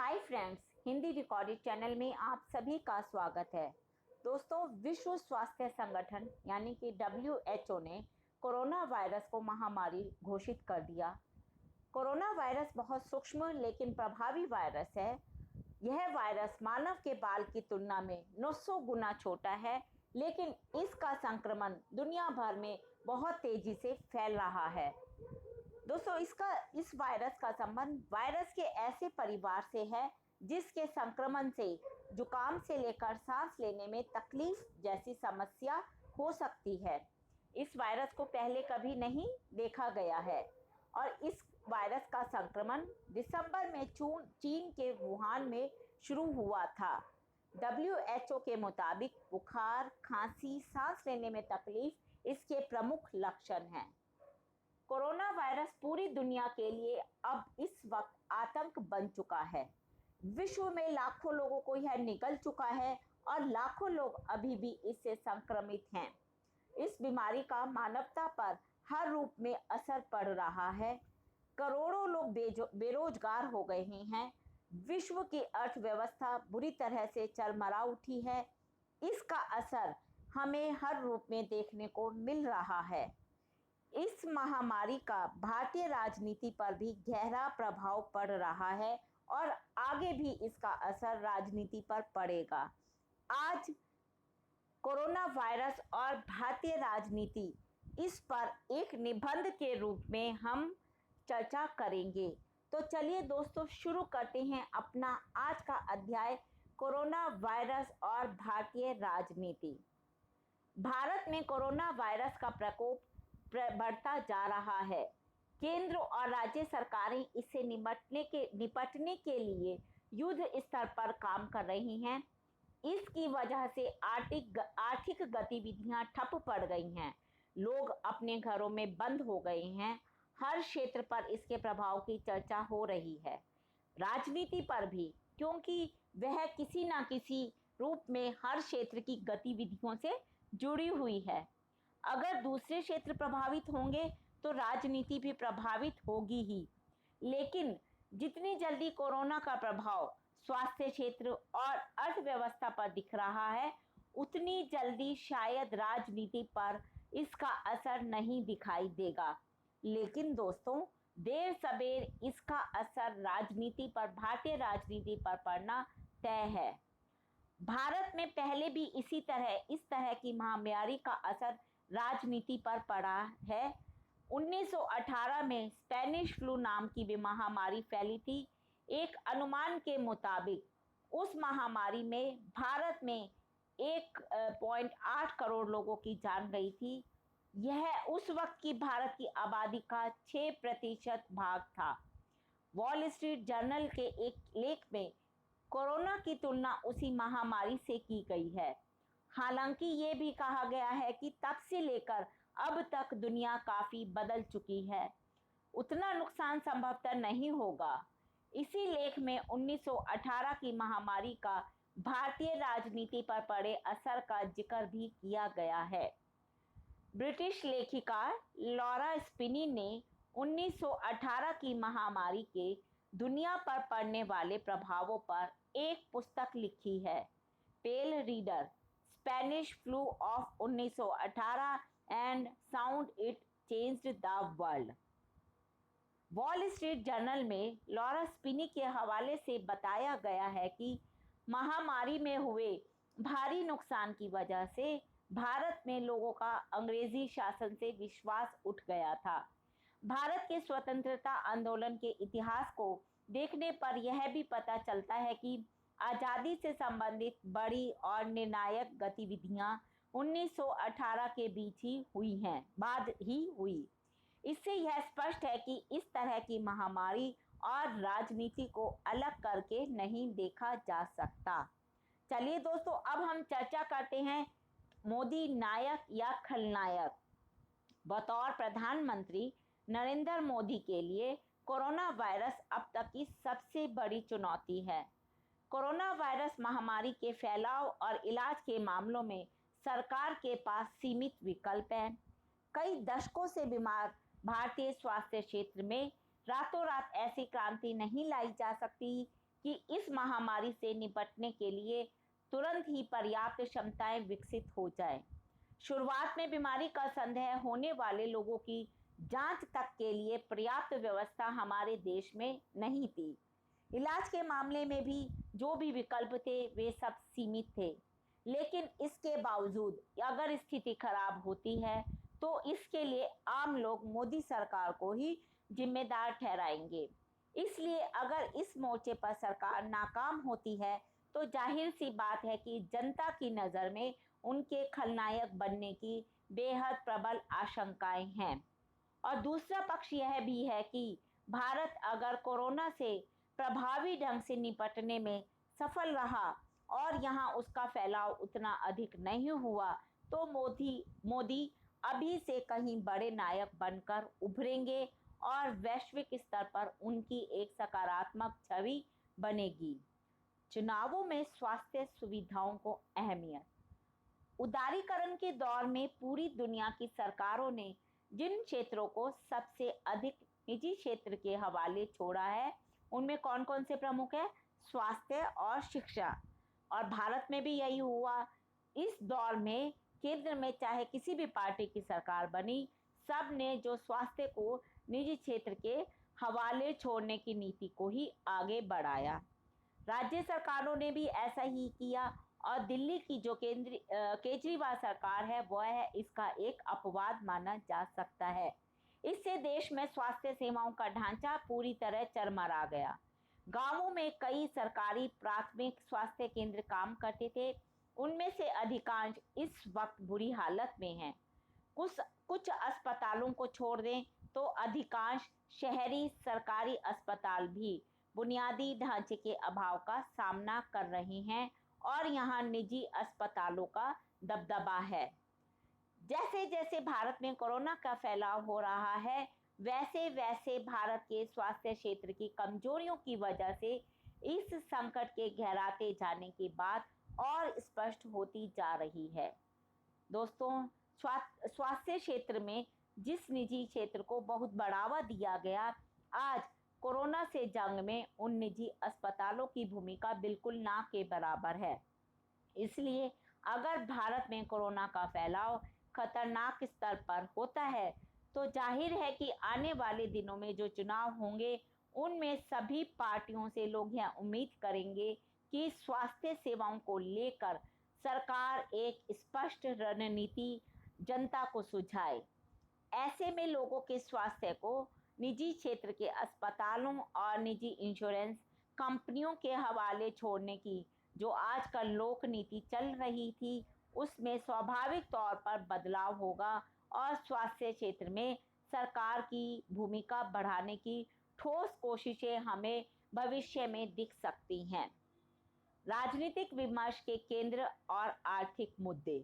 Hi friends, Hindi recorded channel में आप सभी का स्वागत है। दोस्तों, विश्व स्वास्थ्य संगठन यानी कि WHO ने कोरोना वायरस को महामारी घोषित कर दिया। कोरोना वायरस बहुत सूक्ष्म लेकिन प्रभावी वायरस है। यह वायरस मानव के बाल की तुलना में 900 गुना छोटा है, लेकिन इसका संक्रमण दुनिया भर में बहुत तेजी से फैल रहा है। दोस्तों, इस वायरस का संबंध वायरस के ऐसे परिवार से है जिसके संक्रमण से जुकाम से लेकर सांस लेने में तकलीफ जैसी समस्या हो सकती है। इस वायरस को पहले कभी नहीं देखा गया है और इस वायरस का संक्रमण दिसंबर में चीन के वुहान में शुरू हुआ था। WHO के मुताबिक बुखार, खांसी, सांस लेने में तकलीफ इसके प्रमुख लक्षण हैं। कोरोना वायरस पूरी दुनिया के लिए अब इस वक्त आतंक बन चुका है। विश्व में लाखों लोगों को यह निगल चुका है और लाखों लोग अभी भी इससे संक्रमित हैं। इस बीमारी का मानवता पर हर रूप में असर पड़ रहा है। करोड़ों लोग बेरोजगार हो गए हैं। विश्व की अर्थव्यवस्था बुरी तरह से चरमरा उठी है। इसका असर हमें हर रूप में देखने को मिल रहा है। इस महामारी का भारतीय राजनीति पर भी गहरा प्रभाव पड़ रहा है और आगे भी इसका असर राजनीति पर पड़ेगा। आज कोरोना वायरस और भारतीय राजनीति, इस पर एक निबंध के रूप में हम चर्चा करेंगे। तो चलिए दोस्तों, शुरू करते हैं अपना आज का अध्याय, कोरोना वायरस और भारतीय राजनीति। भारत में कोरोना वायरस का प्रकोप बढ़ता जा रहा है। केंद्र और राज्य सरकारें इससे निपटने के लिए युद्ध स्तर पर काम कर रही हैं। इसकी वजह से आर्थिक गतिविधियां ठप पड़ गई हैं। लोग अपने घरों में बंद हो गए हैं। हर क्षेत्र पर इसके प्रभाव की चर्चा हो रही है। राजनीति पर भी, क्योंकि वह किसी न किसी रूप में हर क्षेत्र की गतिविधियों से जुड़ी हुई है। अगर दूसरे क्षेत्र प्रभावित होंगे तो राजनीति भी प्रभावित होगी ही। लेकिन जितनी जल्दी कोरोना का प्रभाव स्वास्थ्य क्षेत्र और अर्थव्यवस्था पर दिख रहा है, उतनी जल्दी शायद राजनीति पर इसका असर नहीं दिखाई देगा। लेकिन दोस्तों, देर सबेर इसका असर राजनीति पर, भारतीय राजनीति पर पड़ना तय है। भारत में पहले भी इस तरह की महामारी का असर राजनीति पर पड़ा है। 1918 में स्पेनिश फ्लू नाम की भी महामारी फैली थी। एक अनुमान के मुताबिक उस महामारी में भारत में 1.8 करोड़ लोगों की जान गई थी। यह उस वक्त की भारत की आबादी का 6% भाग था। वॉल स्ट्रीट जर्नल के एक लेख में कोरोना की तुलना उसी महामारी से की गई है। हालांकि ये भी कहा गया है कि तब से लेकर अब तक दुनिया काफी बदल चुकी है। उतना नुकसान संभवतः नहीं होगा। इसी लेख में 1918 की महामारी का भारतीय राजनीति पर पड़े असर का जिक्र भी किया गया है। ब्रिटिश लेखिका लॉरा स्पिनी ने 1918 की महामारी के दुनिया पर पड़ने वाले प्रभावों पर एक पुस्तक लिखी है, pale rider, Spanish flu of 1918 and sound it changed the world. Wall Street Journal में लॉरा स्पिनी के हवाले से बताया गया है कि महामारी में हुए भारी नुकसान की वजह से भारत में लोगों का अंग्रेजी शासन से विश्वास उठ गया था। भारत के स्वतंत्रता आंदोलन के इतिहास को देखने पर यह भी पता चलता है कि आज़ादी से संबंधित बड़ी और निर्णायक गतिविधियां 1918 के बाद ही हुई। इससे यह स्पष्ट है कि इस तरह की महामारी और राजनीति को अलग करके नहीं देखा जा सकता। चलिए दोस्तों, अब हम चर्चा करते हैं मोदी नायक या खलनायक। बतौर प्रधानमंत्री नरेंद्र मोदी के लिए कोरोना वायरस अब तक की सबसे बड़ी चुनौती है। कोरोना वायरस महामारी के फैलाव और इलाज के मामलों में सरकार के पास सीमित विकल्प हैं। कई दशकों से बीमार भारतीय स्वास्थ्य क्षेत्र में रातों रात ऐसी क्रांति नहीं लाई जा सकती कि इस महामारी से निपटने के लिए तुरंत ही पर्याप्त क्षमताएं विकसित हो जाए। शुरुआत में बीमारी का संदेह होने वाले लोगों की जांच तक के लिए पर्याप्त व्यवस्था हमारे देश में नहीं थी। इलाज के मामले में भी जो भी विकल्प थे वे सब सीमित थे। लेकिन इसके बावजूद अगर स्थिति खराब होती है तो इसके लिए आम लोग मोदी सरकार को ही जिम्मेदार ठहराएंगे। इसलिए अगर इस मोर्चे पर सरकार नाकाम होती है तो जाहिर सी बात है कि जनता की नज़र में उनके खलनायक बनने की बेहद प्रबल आशंकाएं हैं। और दूसरा पक्ष यह भी है कि भारत अगर कोरोना से प्रभावी ढंग से निपटने में सफल रहा और यहाँ उसका फैलाव उतना अधिक नहीं हुआ तो मोदी अभी से कहीं बड़े नायक बनकर उभरेंगे और वैश्विक स्तर पर उनकी एक सकारात्मक छवि बनेगी। चुनावों में स्वास्थ्य सुविधाओं को अहमियत। उदारीकरण के दौर में पूरी दुनिया की सरकारों ने जिन क्षेत्रों को सबसे अधिक निजी क्षेत्र के हवाले छोड़ा है उनमें कौन कौन से प्रमुख है? स्वास्थ्य और शिक्षा। और भारत में भी यही हुआ। इस दौर में केंद्र में चाहे किसी भी पार्टी की सरकार बनी, सब ने जो स्वास्थ्य को निजी क्षेत्र के हवाले छोड़ने की नीति को ही आगे बढ़ाया। राज्य सरकारों ने भी ऐसा ही किया और दिल्ली की जो केजरीवाल सरकार है वह है इसका एक अपवाद माना जा सकता है। इससे देश में स्वास्थ्य सेवाओं का ढांचा पूरी तरह चरमरा गया। गांवों में कई सरकारी प्राथमिक स्वास्थ्य केंद्र काम करते थे, उनमें से अधिकांश इस वक्त बुरी हालत में हैं। कुछ अस्पतालों को छोड़ दें तो अधिकांश शहरी सरकारी अस्पताल भी बुनियादी ढांचे के अभाव का सामना कर रहे हैं और यहाँ निजी अस्पतालों का दबदबा है। जैसे जैसे भारत में कोरोना का फैलाव हो रहा है वैसे वैसे भारत के स्वास्थ्य क्षेत्र की कमजोरियों की वजह से इस संकट के गहराते जाने की बात और स्पष्ट होती जा रही है। दोस्तों, स्वास्थ्य क्षेत्र में जिस निजी क्षेत्र को बहुत बढ़ावा दिया गया, आज कोरोना से जंग में उन निजी अस्पतालों की भूमिका बिल्कुल ना के बराबर है। इसलिए अगर भारत में कोरोना का फैलाव खतरनाक स्तर पर होता है तो जाहिर है कि आने वाले दिनों में जो चुनाव होंगे उनमें सभी पार्टियों से लोग यह उम्मीद करेंगे कि स्वास्थ्य सेवाओं को लेकर सरकार एक स्पष्ट रणनीति जनता को सुझाए। ऐसे में लोगों के स्वास्थ्य को निजी क्षेत्र के अस्पतालों और निजी इंश्योरेंस कंपनियों के हवाले छोड़ने की जो आजकल लोक नीति चल रही थी उसमें स्वाभाविक तौर पर बदलाव होगा और स्वास्थ्य क्षेत्र में सरकार की भूमिका बढ़ाने की ठोस कोशिशें हमें भविष्य में दिख सकती हैं। राजनीतिक विमर्श के केंद्र और आर्थिक मुद्दे।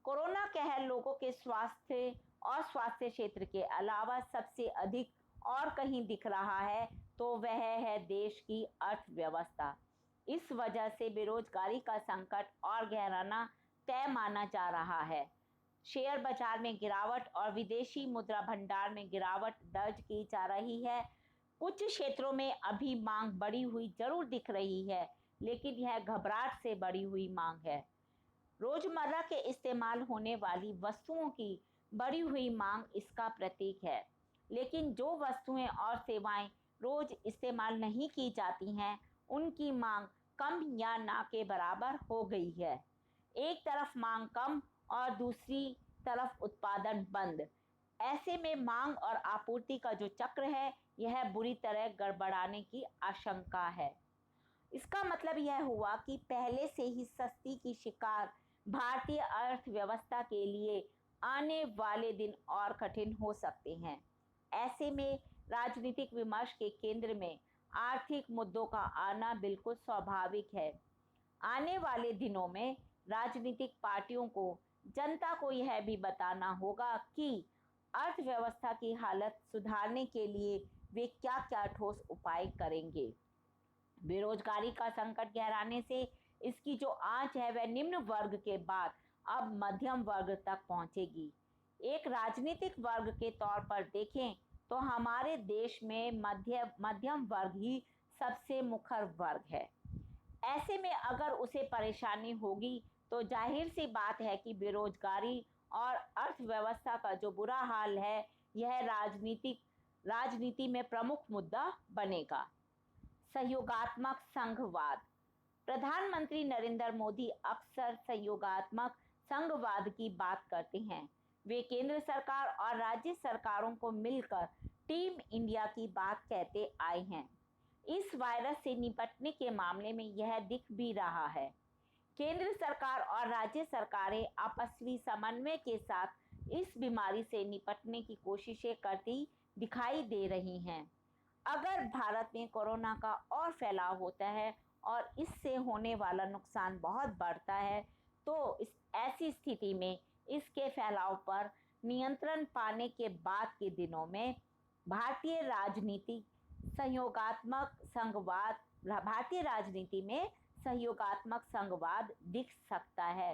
कोरोना कहर लोगों के स्वास्थ्य और स्वास्थ्य क्षेत्र के अलावा सबसे अधिक और कहीं दिख रहा है तो वह है देश की अर्थव्यवस्था। इस वजह से बेरोजगारी का संकट और गहराना तय माना जा रहा है। शेयर बाजार में गिरावट और विदेशी मुद्रा भंडार में गिरावट दर्ज की जा रही है। कुछ क्षेत्रों में अभी मांग बढ़ी हुई जरूर दिख रही है, लेकिन यह घबराहट से बढ़ी हुई मांग है। रोजमर्रा के इस्तेमाल होने वाली वस्तुओं की बढ़ी हुई मांग इसका प्रतीक है, लेकिन जो वस्तुएं और सेवाएं रोज इस्तेमाल नहीं की जाती हैं उनकी मांग कम या ना के बराबर हो गई है। एक तरफ मांग कम और दूसरी तरफ उत्पादन बंद। ऐसे में मांग और आपूर्ति का जो चक्र है यह बुरी तरह गड़बड़ाने की आशंका है। इसका मतलब यह हुआ कि पहले से ही सस्ती की शिकार भारतीय अर्थव्यवस्था के लिए आने वाले दिन और कठिन हो सकते हैं। ऐसे में राजनीतिक विमर्श के केंद्र में आर्थिक मुद्दों का आना बिल्कुल स्वाभाविक है। आने वाले दिनों में राजनीतिक पार्टियों को जनता को यह भी बताना होगा कि अर्थव्यवस्था की हालत सुधारने के लिए वे क्या क्या ठोस उपाय करेंगे। बेरोजगारी का संकट गहराने से इसकी जो आंच है वह निम्न वर्ग के बाद अब मध्यम वर्ग तक पहुंचेगी। एक राजनीतिक वर्ग के तौर पर देखें तो हमारे देश में मध्यम वर्ग ही सबसे मुखर वर्ग है। ऐसे में अगर उसे परेशानी होगी तो जाहिर सी बात है कि बेरोजगारी और अर्थव्यवस्था का जो बुरा हाल है यह राजनीति में प्रमुख मुद्दा बनेगा। सहयोगात्मक संघवाद। प्रधानमंत्री नरेंद्र मोदी अक्सर सहयोगात्मक संघवाद की बात करते हैं। वे केंद्र सरकार और राज्य सरकारों को मिलकर टीम इंडिया की बात कहते आए हैं। इस वायरस से निपटने के मामले में यह दिख भी रहा है। केंद्र सरकार और राज्य सरकारें आपसी समन्वय के साथ इस बीमारी से निपटने की कोशिशें करती दिखाई दे रही हैं। अगर भारत में कोरोना का और फैलाव होता है और इससे होने वाला नुकसान बहुत बढ़ता है तो ऐसी स्थिति में इसके फैलाव पर नियंत्रण पाने के बाद के दिनों में भारतीय राजनीति में सहयोगात्मक संघवाद दिख सकता है,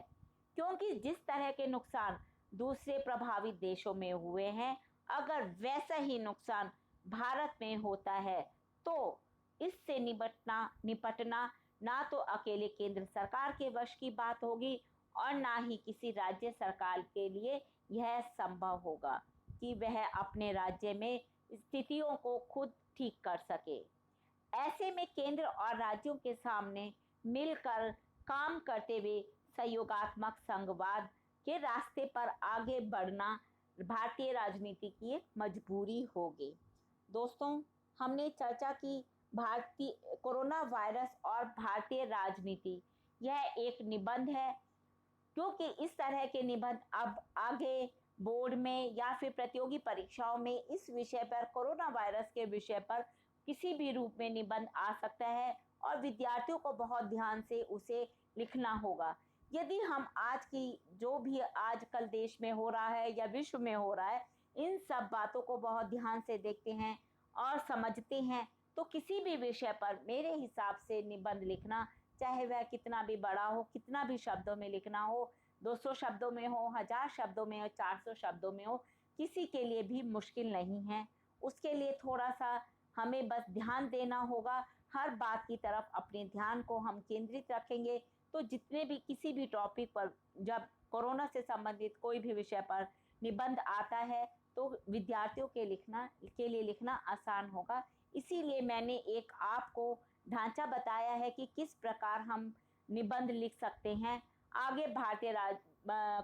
क्योंकि जिस तरह के नुकसान दूसरे प्रभावित देशों में हुए हैं, अगर वैसा ही नुकसान भारत में होता है तो इससे निपटना ना तो अकेले केंद्र सरकार के वश की बात होगी और ना ही किसी राज्य सरकार के लिए यह संभव होगा कि वह अपने राज्य में स्थितियों को खुद ठीक कर सके। ऐसे में केंद्र और राज्यों के सामने मिलकर काम करते हुए सहयोगात्मक संघवाद के रास्ते पर आगे बढ़ना भारतीय राजनीति की एक मजबूरी होगी। दोस्तों, हमने चर्चा की भारतीय कोरोना वायरस और भारतीय राजनीति। यह एक निबंध है, क्योंकि इस तरह के निबंध अब आगे बोर्ड में या फिर प्रतियोगी परीक्षाओं में इस विषय पर, कोरोना वायरस के विषय पर किसी भी रूप में निबंध आ सकता है और विद्यार्थियों को बहुत ध्यान से उसे लिखना होगा। यदि हम आज की जो भी आजकल देश में हो रहा है या विश्व में हो रहा है, इन सब बातों को बहुत ध्यान से देखते हैं और समझते हैं तो किसी भी विषय पर मेरे हिसाब से निबंध लिखना, चाहे वह कितना भी बड़ा हो, कितना भी शब्दों में लिखना हो, 200 शब्दों में हो, 1000 शब्दों में हो, 400 शब्दों में हो, किसी के लिए भी मुश्किल नहीं है। उसके लिए थोड़ा सा हमें बस ध्यान देना होगा। हर बात की तरफ अपने ध्यान को हम केंद्रित रखेंगे तो जितने भी किसी भी टॉपिक पर, जब कोरोना से संबंधित कोई भी विषय पर निबंध आता है तो विद्यार्थियों के लिए लिखना आसान होगा। इसीलिए मैंने एक आपको ढांचा बताया है कि किस प्रकार हम निबंध लिख सकते हैं। आगे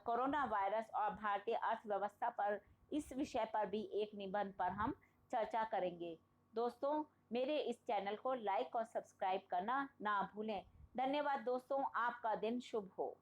कोरोना वायरस और भारतीय अर्थव्यवस्था पर, इस विषय पर भी एक निबंध पर हम चर्चा करेंगे। दोस्तों, मेरे इस चैनल को लाइक और सब्सक्राइब करना ना भूलें। धन्यवाद दोस्तों, आपका दिन शुभ हो।